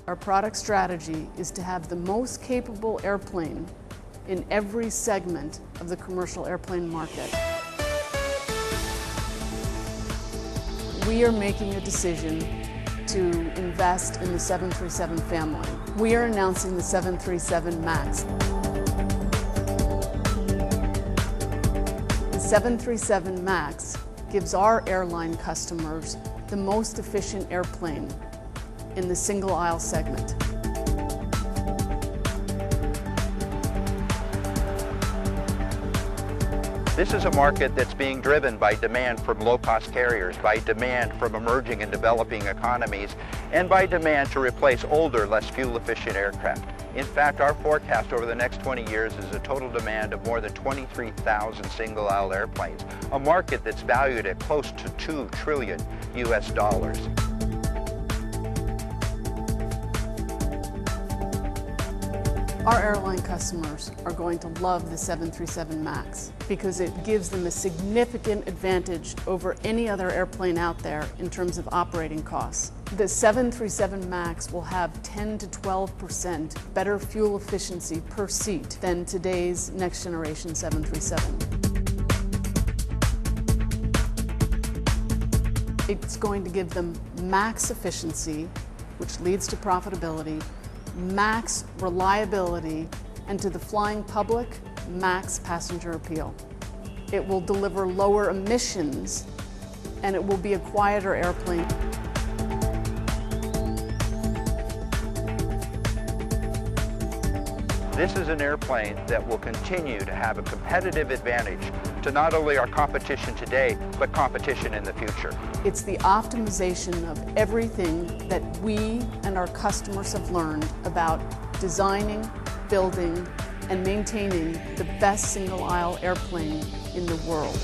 Our product strategy is to have the most capable airplane in every segment of the commercial airplane market. We are making a decision to invest in the 737 family. We are announcing the 737 MAX. The 737 MAX gives our airline customers the most efficient airplane in the single-aisle segment. This is a market that's being driven by demand from low-cost carriers, by demand from emerging and developing economies, and by demand to replace older, less fuel-efficient aircraft. In fact, our forecast over the next 20 years is a total demand of more than 23,000 single-aisle airplanes, a market that's valued at close to $2 trillion US. Our airline customers are going to love the 737 MAX because it gives them a significant advantage over any other airplane out there in terms of operating costs. The 737 MAX will have 10 to 12% better fuel efficiency per seat than today's next generation 737. It's going to give them max efficiency, which leads to profitability, max reliability, and to the flying public, max passenger appeal. It will deliver lower emissions, and it will be a quieter airplane. This is an airplane that will continue to have a competitive advantage to not only our competition today, but competition in the future. It's the optimization of everything that we and our customers have learned about designing, building, and maintaining the best single-aisle airplane in the world.